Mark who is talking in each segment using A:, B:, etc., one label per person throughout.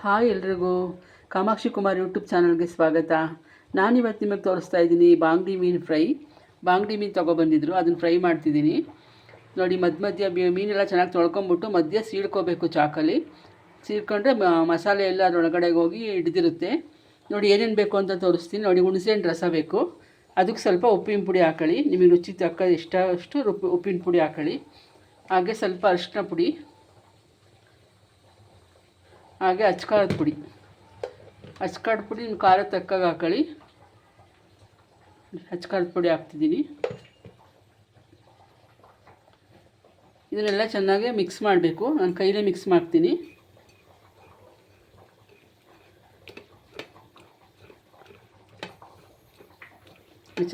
A: Hi ಎಲ್ರಿಗೂ, Kamakshi Kumar YouTube ಚಾನಲ್ಗೆ ಸ್ವಾಗತ. ನಾನಿವತ್ತು ನಿಮಗೆ ತೋರಿಸ್ತಾ ಇದ್ದೀನಿ ಬಾಂಗ್ಡಿ ಮೀನು ಫ್ರೈ. ಬಾಂಗ್ಡಿ ಮೀನು ತೊಗೊಬಂದಿದ್ರು, ಅದನ್ನು ಫ್ರೈ ಮಾಡ್ತಿದ್ದೀನಿ. ನೋಡಿ, ಮಧ್ಯ ಮೀನೆಲ್ಲ ಚೆನ್ನಾಗಿ ತೊಳ್ಕೊಂಬಿಟ್ಟು ಮಧ್ಯೆ ಸೀಳ್ಕೋಬೇಕು. ಚಾಕಲ್ಲಿ ಸೀಳ್ಕೊಂಡ್ರೆ ಮಸಾಲೆ ಎಲ್ಲ ಅದರೊಳಗಡೆಗೆ ಹೋಗಿ ಹಿಡಿದಿರುತ್ತೆ. ನೋಡಿ ಏನೇನು ಬೇಕು ಅಂತ ತೋರಿಸ್ತೀನಿ. ನೋಡಿ, ಹುಣಸೆಹಣ್ಣು ರಸ ಬೇಕು, ಅದಕ್ಕೆ ಸ್ವಲ್ಪ ಉಪ್ಪಿನ ಪುಡಿ ಹಾಕೊಳ್ಳಿ. ನಿಮಗೆ ರುಚಿ ತಕ್ಕ ಅಷ್ಟು ಉಪ್ಪಿನ ಪುಡಿ ಹಾಕೊಳ್ಳಿ. ಹಾಗೆ ಸ್ವಲ್ಪ ಅರಿಶಿನ ಪುಡಿ, ಹಾಗೆ ಅಚ್ಕಾರದ ಪುಡಿ. ಅಚ್ಕಾರದ ಪುಡಿ ನಿಮ್ಮ ಖಾರ ತಕ್ಕಾಗ ಹಾಕೊಳ್ಳಿ. ಅಚ್ಕಾರದ ಪುಡಿ ಹಾಕ್ತಿದ್ದೀನಿ. ಇದನ್ನೆಲ್ಲ ಚೆನ್ನಾಗಿ ಮಿಕ್ಸ್ ಮಾಡಬೇಕು. ನಾನು ಕೈಲೇ ಮಿಕ್ಸ್ ಮಾಡ್ತೀನಿ.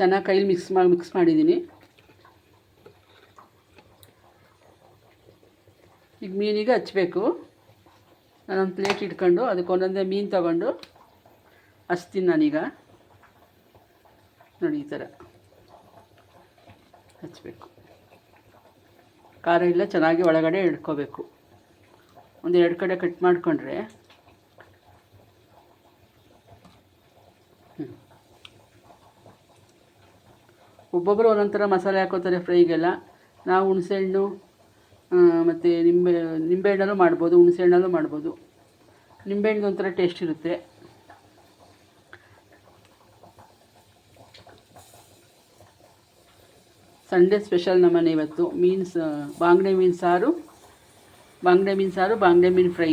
A: ಚೆನ್ನಾಗಿ ಕೈಲಿ ಮಿಕ್ಸ್ ಮಾಡಿದ್ದೀನಿ. ಈಗ ಮೀನಿಗೆ ಹಚ್ಚಬೇಕು. ನಾನೊಂದು ಪ್ಲೇಟ್ ಇಟ್ಕೊಂಡು ಅದಕ್ಕೆ ಒಂದೊಂದೇ ಮೀನು ತಗೊಂಡು ಹಚ್ತೀನಿ ನಾನೀಗ. ನೋಡಿ, ಈ ಥರ ಹಚ್ಚಬೇಕು. ಖಾರ ಎಲ್ಲ ಚೆನ್ನಾಗಿ ಒಳಗಡೆ ಇಟ್ಕೋಬೇಕು. ಒಂದು 2 ಕಡೆ ಕಟ್ ಮಾಡಿಕೊಂಡ್ರೆ ಒಬ್ಬೊಬ್ಬರು ಒಂದೊಂಥರ ಮಸಾಲೆ ಹಾಕೋತಾರೆ ಫ್ರೈಗೆಲ್ಲ. ನಾವು ಹುಣಸೆಹಣ್ಣು ಮತ್ತು ನಿಂಬೆಹಣ್ಣಲ್ಲೂ ಮಾಡ್ಬೋದು, ಹುಣಸೆಹಣ್ಣಲ್ಲೂ ಮಾಡ್ಬೋದು. ನಿಂಬೆಹಣ್ಣಿಗೆ ಒಂಥರ ಟೇಸ್ಟ್ ಇರುತ್ತೆ. ಸಂಡೇ ಸ್ಪೆಷಲ್ ನಮ್ಮನೆ ಇವತ್ತು ಬಾಂಗ್ಡೆ ಮೀನು ಸಾರು, ಬಾಂಗ್ಡೆ ಮೀನು ಫ್ರೈ.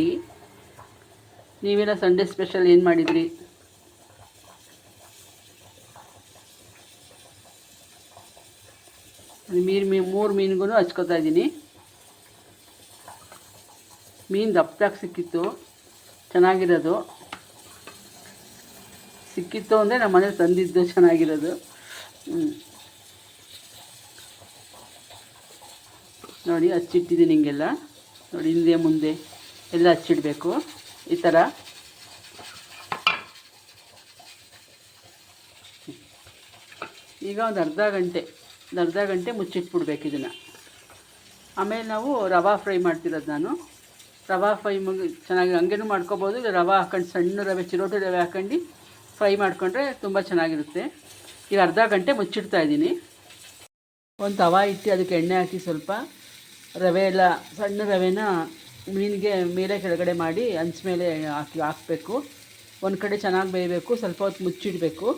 A: ನೀವೆಲ್ಲ ಸಂಡೇ ಸ್ಪೆಷಲ್ ಏನು ಮಾಡಿದ್ರಿ? ಮೂರು ಮೀನಿಗೂ ಹಚ್ಕೋತಾ ಇದ್ದೀನಿ. ಮೀನು ದಪ್ಪದಾಗಿ ಸಿಕ್ಕಿತ್ತು, ಚೆನ್ನಾಗಿರೋದು ಸಿಕ್ಕಿತ್ತು ಅಂದರೆ ನಮ್ಮ ಮನೇಲಿ ತಂದಿದ್ದು ಚೆನ್ನಾಗಿರೋದು. ನೋಡಿ, ಹಚ್ಚಿಟ್ಟಿದ್ದೀನಿ ಹಿಂಗೆಲ್ಲ. ನೋಡಿ, ಹಿಂದೆ ಮುಂದೆ ಎಲ್ಲ ಹಚ್ಚಿಡಬೇಕು ಈ ಥರ. ಈಗ ಒಂದು ಅರ್ಧ ಗಂಟೆ ಮುಚ್ಚಿಟ್ಬಿಡ್ಬೇಕು ಇದನ್ನು. ಆಮೇಲೆ ನಾವು ರವಾ ಫ್ರೈ ಮಾಡ್ತಿರೋದು. ನಾನು ರವಾ ಫ್ರೈ ಚೆನ್ನಾಗಿ ಹಂಗೇನೂ ಮಾಡ್ಕೊಬೋದು. ಇಲ್ಲ ರವೆ ಹಾಕೊಂಡು ಸಣ್ಣ ರವೆ, ಚಿರೋಟಿ ರವೆ ಹಾಕೊಂಡು ಫ್ರೈ ಮಾಡಿಕೊಂಡ್ರೆ ತುಂಬ ಚೆನ್ನಾಗಿರುತ್ತೆ. ಈಗ ಅರ್ಧ ಗಂಟೆ ಮುಚ್ಚಿಡ್ತಾ ಇದ್ದೀನಿ. ಒಂದು ತವಾ ಇಟ್ಟು ಅದಕ್ಕೆ ಎಣ್ಣೆ ಹಾಕಿ ಸ್ವಲ್ಪ ರವೆ ಎಲ್ಲ ಸಣ್ಣ ರವೆನ ಮೀನಿಗೆ ಮೇಲೆ ಕೆಳಗಡೆ ಮಾಡಿ ಹಂಚ ಮೇಲೆ ಹಾಕಬೇಕು. ಒಂದು ಕಡೆ ಚೆನ್ನಾಗಿ ಬೇಯಬೇಕು. ಸ್ವಲ್ಪ ಹೊತ್ತು ಮುಚ್ಚಿಡಬೇಕು.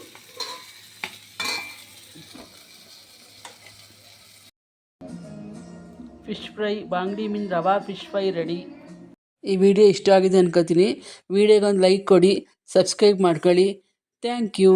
A: ಫಿಶ್ ಫ್ರೈ, ಬಾಂಗ್ಡಿ ಮೀನು ರವಾ ಫಿಶ್ ಫ್ರೈ ರೆಡಿ. ಈ ವಿಡಿಯೋ ಇಷ್ಟ ಆಗಿದೆ ಅನ್ಕೋತೀನಿ. ವಿಡಿಯೋಗೊಂದು ಲೈಕ್ ಕೊಡಿ, ಸಬ್ಸ್ಕ್ರೈಬ್ ಮಾಡ್ಕೊಳ್ಳಿ. Thank you.